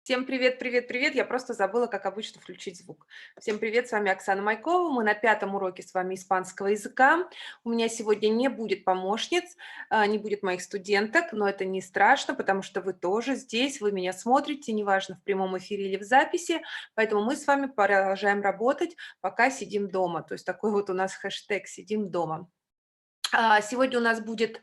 Всем привет, привет, привет. Я просто забыла, как обычно, включить звук. Всем привет, с вами Оксана Майкова. Мы на пятом уроке с вами испанского языка. У меня сегодня не будет помощниц, не будет моих студенток, но это не страшно, потому что вы тоже здесь, вы меня смотрите, неважно, в прямом эфире или в записи. Поэтому мы с вами продолжаем работать, пока сидим дома. То есть такой вот у нас хэштег «Сидим дома». Сегодня у нас будет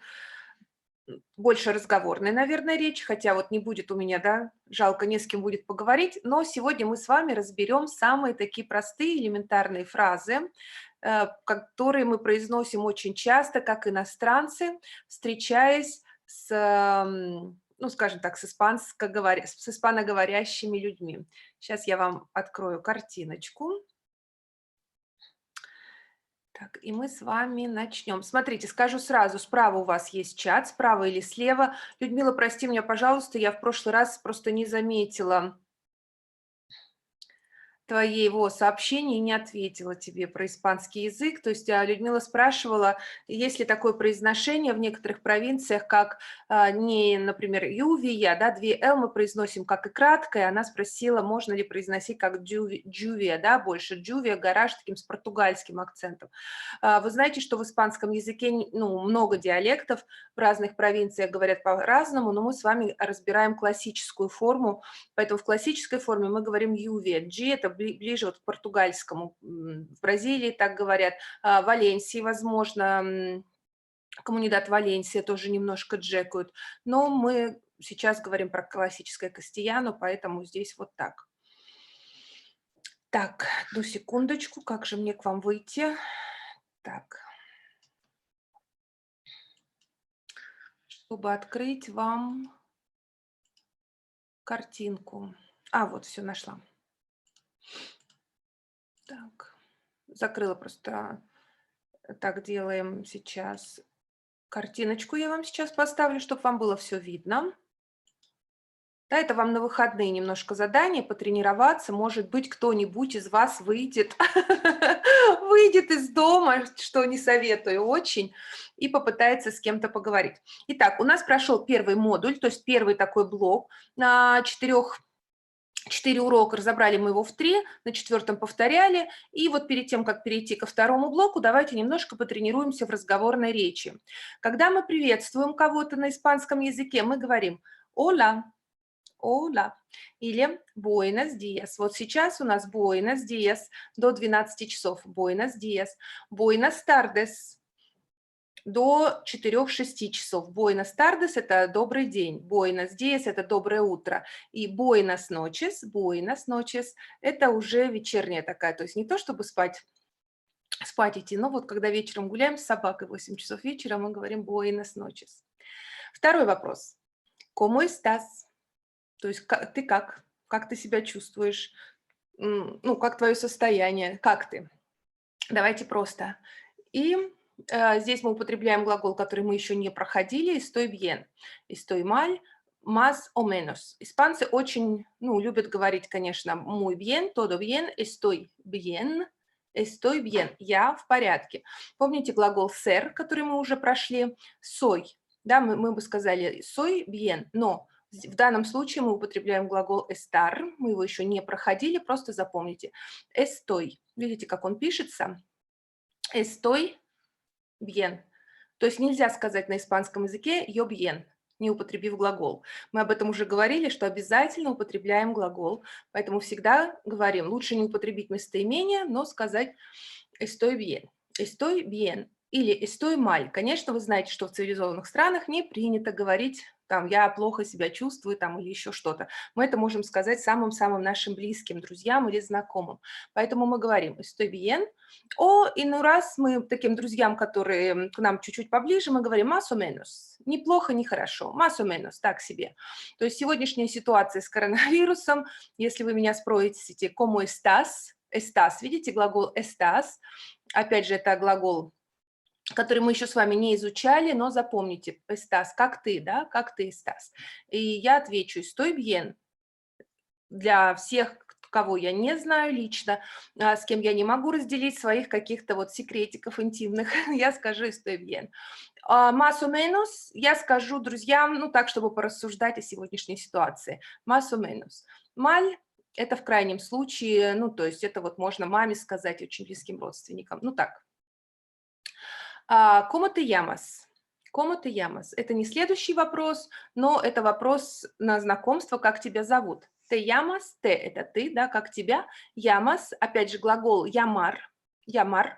больше разговорной, наверное, речь, хотя вот не будет у меня, да, жалко, не с кем будет поговорить, но сегодня мы с вами разберем самые такие простые элементарные фразы, которые мы произносим очень часто, как иностранцы, встречаясь с, ну, скажем так, с испаноговорящими людьми. Сейчас я вам открою картиночку. Так, и мы с вами начнем. Смотрите, скажу сразу, справа у вас есть чат, справа или слева. Людмила, прости меня, пожалуйста, я в прошлый раз просто не заметила твоего сообщения и не ответила тебе про испанский язык. То есть Людмила спрашивала, есть ли такое произношение в некоторых провинциях, как не, например, ювия, да, две «л» мы произносим как и краткое. Она спросила, можно ли произносить как джувия, да, больше джувия, гараж, таким с португальским акцентом. Вы знаете, что в испанском языке ну, много диалектов, в разных провинциях говорят по-разному, но мы с вами разбираем классическую форму, поэтому в классической форме мы говорим ювия. G – это ближе вот к португальскому. В Бразилии так говорят, в Валенсии, возможно, коммунидат Валенсия тоже немножко джекают, но мы сейчас говорим про классическое кастильяно, поэтому здесь вот так. Так, одну секундочку, как же мне к вам выйти? Так. Чтобы открыть вам картинку. Вот, все нашла. Так, закрыла просто. Так, делаем сейчас картиночку. Я вам сейчас поставлю, чтобы вам было все видно. Да, это вам на выходные немножко задание, потренироваться. Может быть, кто-нибудь из вас выйдет, выйдет из дома, что не советую очень, и попытается с кем-то поговорить. Итак, у нас прошел первый модуль, то есть первый такой блок на 4 урока, разобрали мы его в 3, на 4-м повторяли. И вот перед тем, как перейти ко второму блоку, давайте немножко потренируемся в разговорной речи. Когда мы приветствуем кого-то на испанском языке, мы говорим «Hola», «Hola» или «Buenos días». Вот сейчас у нас «Buenos días» до 12 часов. «Buenos días», «Buenas tardes» до 4-6 часов. Buenas tardes – это добрый день, buenos días – это доброе утро, и buenas noches – это уже вечерняя такая, то есть не то, чтобы спать идти, но вот когда вечером гуляем с собакой 8 часов вечера, мы говорим buenas noches. Второй вопрос. ¿Cómo estás? То есть ты как ты себя чувствуешь? Ну, как твое состояние? Как ты? Давайте просто. И здесь мы употребляем глагол, который мы еще не проходили, estoy bien, estoy mal, más o menos. Испанцы очень, ну, любят говорить, конечно, muy bien, todo bien, estoy bien, я в порядке. Помните глагол ser, который мы уже прошли? Soy, да, мы бы сказали soy bien, но в данном случае мы употребляем глагол estar, мы его еще не проходили, просто запомните. Estoy, видите, как он пишется? Estoy bien. То есть нельзя сказать на испанском языке yo bien, не употребив глагол. Мы об этом уже говорили, что обязательно употребляем глагол, поэтому всегда говорим, лучше не употребить местоимение, но сказать estoy bien. Estoy bien или estoy mal. Конечно, вы знаете, что в цивилизованных странах не принято говорить там «я плохо себя чувствую» там, или еще что-то. Мы это можем сказать самым-самым нашим близким, друзьям или знакомым. Поэтому мы говорим «estoy bien». Иной раз мы таким друзьям, которые к нам чуть-чуть поближе, мы говорим «más o menos». Неплохо, не хорошо. «Más o menos», так себе. То есть сегодняшняя ситуация с коронавирусом, если вы меня спросите «cómo estás?», «estás», видите глагол «estás», опять же, это глагол, который мы еще с вами не изучали, но запомните, «estás», как ты, да, как ты «estás». И я отвечу «estoy bien». Для всех, кого я не знаю лично, с кем я не могу разделить своих каких-то вот секретиков интимных, я скажу «estoy bien». Más o menos я скажу друзьям, ну, так, чтобы порассуждать о сегодняшней ситуации. Más o menos. Маль– это в крайнем случае, ну, то есть это вот можно маме сказать, очень близким родственникам. Ну, так. ¿Cómo te llamas? ¿Cómo te llamas? Это не следующий вопрос, но это вопрос на знакомство, как тебя зовут. Te llamas, te– это ты, да, как тебя. Llamas, опять же, глагол llamar, llamar.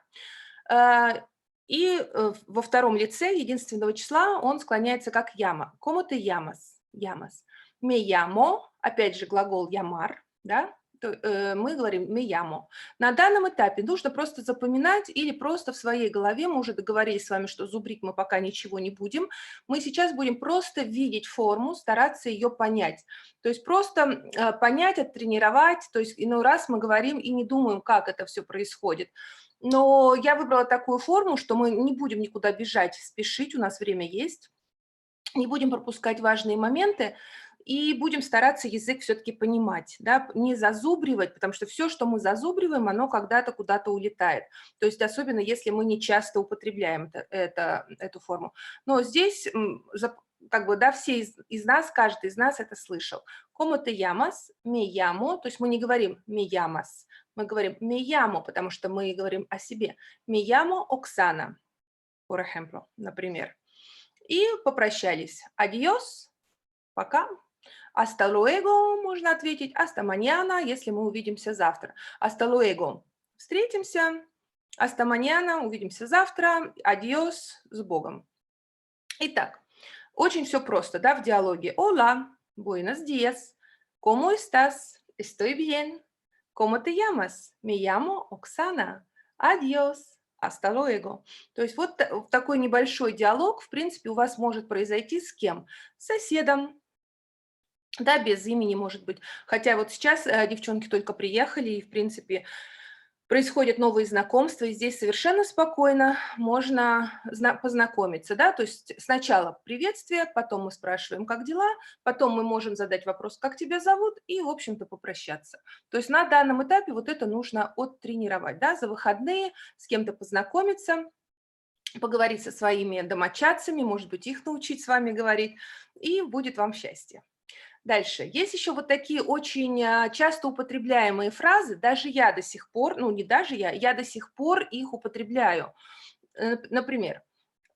И во втором лице единственного числа он склоняется как llama. ¿Cómo te llamas? Llamas. Me llamo, опять же, глагол llamar, да, мы говорим me llamo. На данном этапе нужно просто запоминать или просто в своей голове, мы уже договорились с вами, что зубрить мы пока ничего не будем, мы сейчас будем просто видеть форму, стараться ее понять. То есть просто понять, оттренировать, то есть иной раз мы говорим и не думаем, как это все происходит. Но я выбрала такую форму, что мы не будем никуда бежать, спешить, у нас время есть, не будем пропускать важные моменты, и будем стараться язык все-таки понимать, да, не зазубривать, потому что все, что мы зазубриваем, оно когда-то куда-то улетает. То есть особенно если мы не часто употребляем эту форму. Но здесь как бы, да, все из нас, каждый из нас это слышал. ¿Cómo te llamas? Me llamo. То есть мы не говорим me llamas, мы говорим me llamo, потому что мы говорим о себе. Me llamo Оксана, por ejemplo, например. И попрощались. Adiós, пока. Hasta luego можно ответить. Hasta mañana, если мы увидимся завтра. Hasta luego. Встретимся. Hasta mañana, увидимся завтра. Adiós, с Богом. Итак, очень все просто, да, в диалоге. Hola, buenos días. ¿Cómo estás? Estoy bien. ¿Cómo te llamas? Me llamo Оксана. Adiós. Hasta luego. То есть вот такой небольшой диалог, в принципе, у вас может произойти с кем? С соседом, да, без имени, может быть. Хотя вот сейчас девчонки только приехали, и, в принципе, происходят новые знакомства, и здесь совершенно спокойно можно познакомиться, да, то есть сначала приветствие, потом мы спрашиваем, как дела, потом мы можем задать вопрос, как тебя зовут, и, в общем-то, попрощаться. То есть на данном этапе вот это нужно оттренировать, да, за выходные с кем-то познакомиться, поговорить со своими домочадцами, может быть, их научить с вами говорить, и будет вам счастье. Дальше. Есть еще вот такие очень часто употребляемые фразы, даже я до сих пор, ну не даже я до сих пор их употребляю. Например,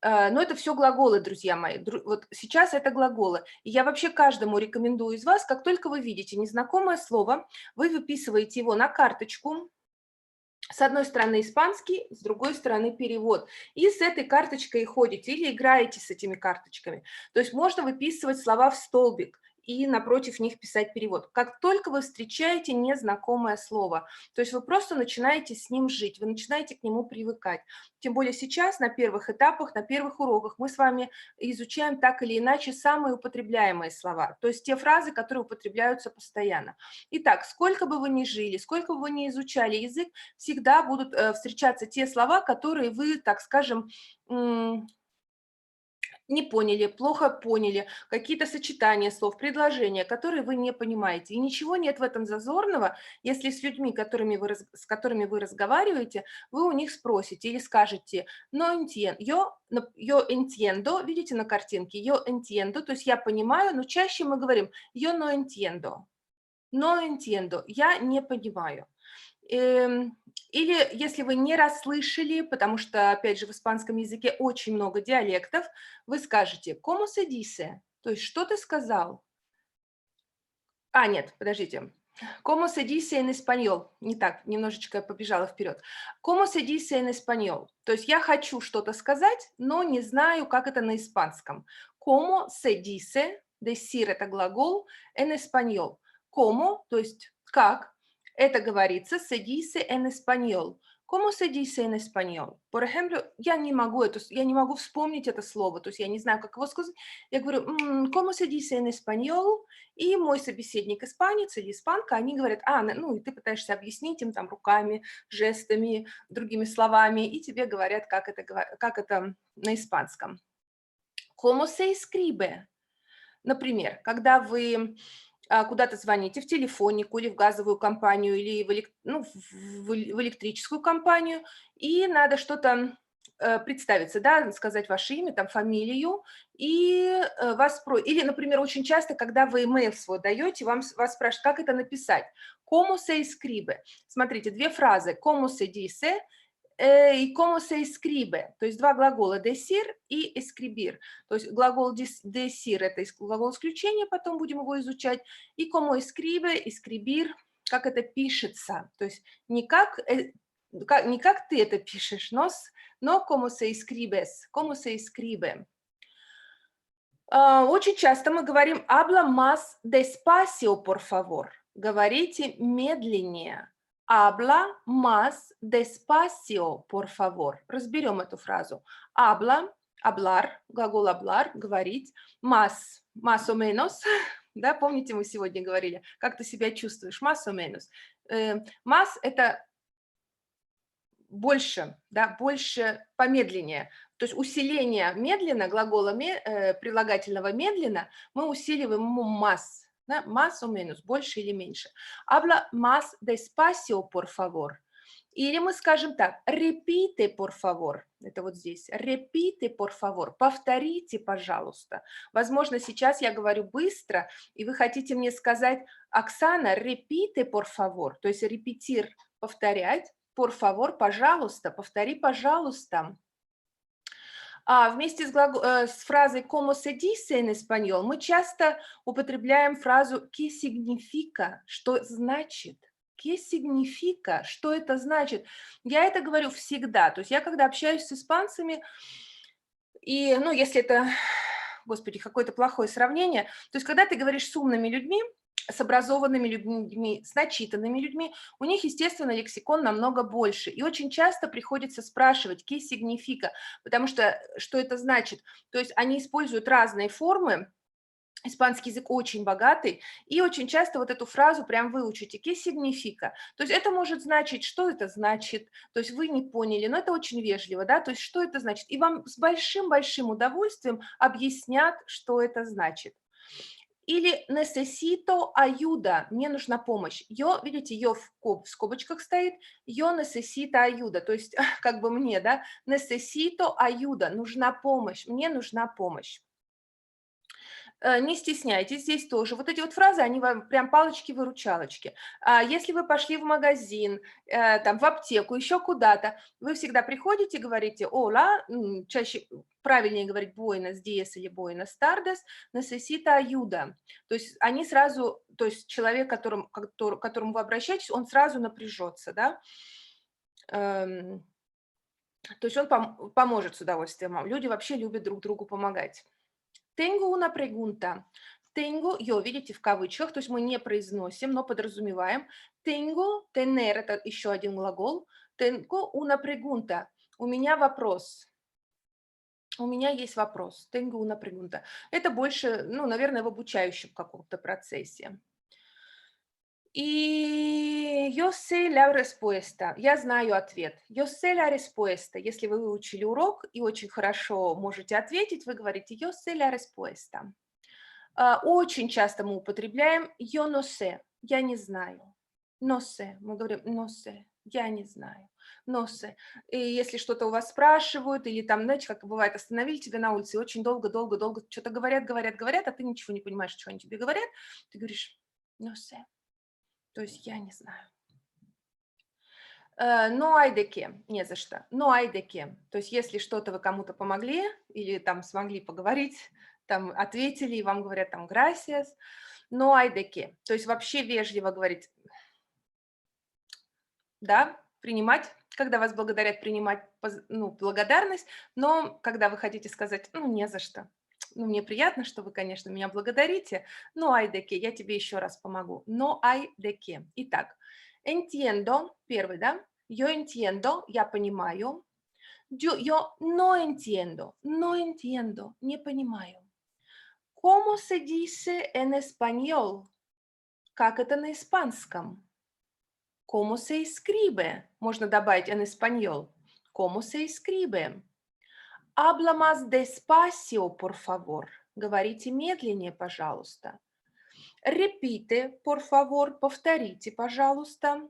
но это все глаголы, друзья мои. Вот сейчас это глаголы. И я вообще каждому рекомендую из вас, как только вы видите незнакомое слово, вы выписываете его на карточку, с одной стороны испанский, с другой стороны перевод. И с этой карточкой ходите или играете с этими карточками. То есть можно выписывать слова в столбик и напротив них писать перевод. Как только вы встречаете незнакомое слово, то есть вы просто начинаете с ним жить, вы начинаете к нему привыкать. Тем более сейчас на первых этапах, на первых уроках мы с вами изучаем так или иначе самые употребляемые слова, то есть те фразы, которые употребляются постоянно. Итак, сколько бы вы ни жили, сколько бы вы ни изучали язык, всегда будут встречаться те слова, которые вы, так скажем, не поняли, плохо поняли, какие-то сочетания слов, предложения, которые вы не понимаете. И ничего нет в этом зазорного, если с людьми, с которыми вы разговариваете, вы у них спросите или скажете «no entiendo», yo entiendo, видите на картинке, yo entiendo, то есть я понимаю, но чаще мы говорим yo no entiendo, я не понимаю. Или если вы не расслышали, потому что, опять же, в испанском языке очень много диалектов, вы скажете «Cómo se dice?» То есть «Что ты сказал?» Нет, подождите. «Cómo se dice en español?» Не так, немножечко побежала вперед. «Cómo se dice en español?» То есть я хочу что-то сказать, но не знаю, как это на испанском. «Cómo se dice?» Decir – это глагол, en español. «Cómo?» То есть «как?» Это говорится se dice en español. ¿Cómo se dice en español? Por ejemplo, я не могу вспомнить это слово, то есть я не знаю, как его сказать. Я говорю, ¿cómo se dice en español? И мой собеседник испанец или испанка, они говорят, ну и ты пытаешься объяснить им там руками, жестами, другими словами, и тебе говорят, как это на испанском. ¿Cómo se escribe? Например, когда вы куда-то звоните в телефонику или в газовую компанию, или в электрическую компанию, и надо что-то представиться, да, сказать ваше имя, там, фамилию, и или, например, очень часто, когда вы имейл свой даете, вас спрашивают, как это написать. Como se escribe? Смотрите, две фразы. Como se dice и como se escribe. То есть два глагола decir и escribir. То есть глагол decir – это глагол исключения, потом будем его изучать. И como escribe, escribir, как это пишется. То есть не как ты это пишешь, но como se escribes, como se escribe. Очень часто мы говорим habla más despacio, por favor. Говорите медленнее. Habla más despacio, por favor. Разберем эту фразу. Habla, hablar, глагол hablar, говорить. Más o menos. Да, помните, мы сегодня говорили, как ты себя чувствуешь? Más o menos. Más – это больше, да, больше, помедленнее. То есть усиление медленно, глагола прилагательного медленно, мы усиливаем ему más, да, más o menos, больше или меньше. Habla más despacio, por favor. Или мы скажем так, repite, por favor. Это вот здесь. Repite, por favor. Повторите, пожалуйста. Возможно, сейчас я говорю быстро, и вы хотите мне сказать, Оксана, repite, por favor. То есть репетир – повторять. Por favor, пожалуйста, повтори, пожалуйста. Вместе с фразой como se dice en español мы часто употребляем фразу que significa, что значит. Que significa, что это значит. Я это говорю всегда. То есть я когда общаюсь с испанцами, и, ну, если это, господи, какое-то плохое сравнение, то есть когда ты говоришь с умными людьми, с образованными людьми, с начитанными людьми, у них, естественно, лексикон намного больше. И очень часто приходится спрашивать «qué significa», потому что что это значит. То есть они используют разные формы, испанский язык очень богатый, и очень часто вот эту фразу прям выучите «qué significa». То есть это может значить, что это значит, то есть вы не поняли, но это очень вежливо, да, то есть что это значит. И вам с большим-большим удовольствием объяснят, что это значит. Или necesito ayuda, мне нужна помощь. Видите, в скобочках стоит, yo necesito ayuda, то есть как бы мне, да, necesito ayuda, нужна помощь, мне нужна помощь. Не стесняйтесь, здесь тоже. Вот эти вот фразы, они вам прям палочки-выручалочки. Если вы пошли в магазин, там, в аптеку, еще куда-то, вы всегда приходите, говорите «Ола», чаще правильнее говорить «Buenos días» или «Buenas tardes», «Necesito ayuda». То есть они сразу, то есть человек, к которому вы обращаетесь, он сразу напряжется, да. То есть он поможет с удовольствием вам. Люди вообще любят друг другу помогать. Tengo una pregunta. Tengo, видите, в кавычках, то есть мы не произносим, но подразумеваем. Tengo, tener – это еще один глагол. Tengo una pregunta. У меня вопрос. У меня есть вопрос. Tengo una pregunta. Это больше, ну, наверное, в обучающем каком-то процессе. И yo sé la respuesta. Я знаю ответ. Yo sé la respuesta. Если вы выучили урок и очень хорошо можете ответить, вы говорите yo sé la respuesta. Очень часто мы употребляем yo no sé. Я не знаю. No sé. Мы говорим no sé. Я не знаю. No sé. И если что-то у вас спрашивают, или там, знаете, как бывает, остановили тебя на улице и очень долго что-то говорят, а ты ничего не понимаешь, что они тебе говорят, ты говоришь no sé. То есть я не знаю. No hay de qué, не за что. No hay de qué. То есть если что-то вы кому-то помогли или там смогли поговорить, там ответили, и вам говорят там gracias, no hay de qué. То есть вообще вежливо говорить, да, принимать, когда вас благодарят, принимать благодарность, но когда вы хотите сказать, ну, не за что. Ну, мне приятно, что вы, конечно, меня благодарите, но hay de qué, я тебе еще раз помогу. No hay de qué. Итак, entiendo, первый, да? Yo entiendo, я понимаю. Yo no entiendo, не понимаю. ¿Cómo se dice en español? Как это на испанском? ¿Cómo se escribe? Можно добавить en español. ¿Cómo se escribe? Habla más despacio, por favor. Говорите медленнее, пожалуйста. Repite, por favor. Повторите, пожалуйста.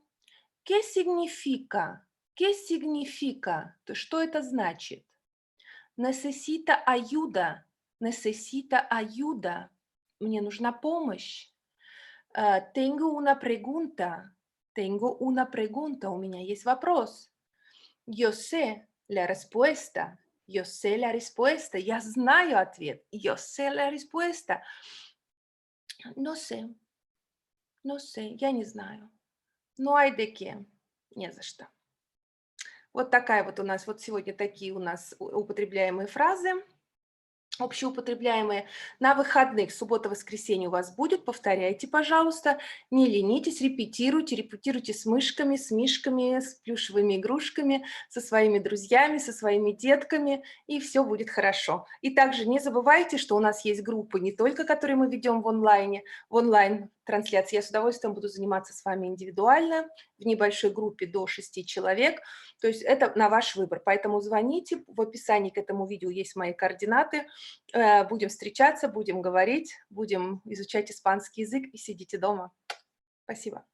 ¿Qué significa? ¿Qué significa? То есть что это значит? Necesita ayuda. Necesita ayuda. Мне нужна помощь. Tengo una pregunta. Tengo una pregunta. У меня есть вопрос. Yo sé la respuesta. Yo sé la respuesta. Я знаю ответ. Yo sé la respuesta. No sé. No sé. Я не знаю. No hay de qué. Не за что. Вот такая вот у нас, вот сегодня такие у нас употребляемые фразы. Общеупотребляемые. На выходных, суббота, воскресенье у вас будет, повторяйте, пожалуйста, не ленитесь, репетируйте с мышками, с мишками, с плюшевыми игрушками, со своими друзьями, со своими детками, и все будет хорошо. И также не забывайте, что у нас есть группы не только, которые мы ведем в онлайн-трансляции. Я с удовольствием буду заниматься с вами индивидуально, в небольшой группе до 6 человек. То есть это на ваш выбор. Поэтому звоните, в описании к этому видео есть мои координаты. Будем встречаться, будем говорить, будем изучать испанский язык и сидите дома. Спасибо.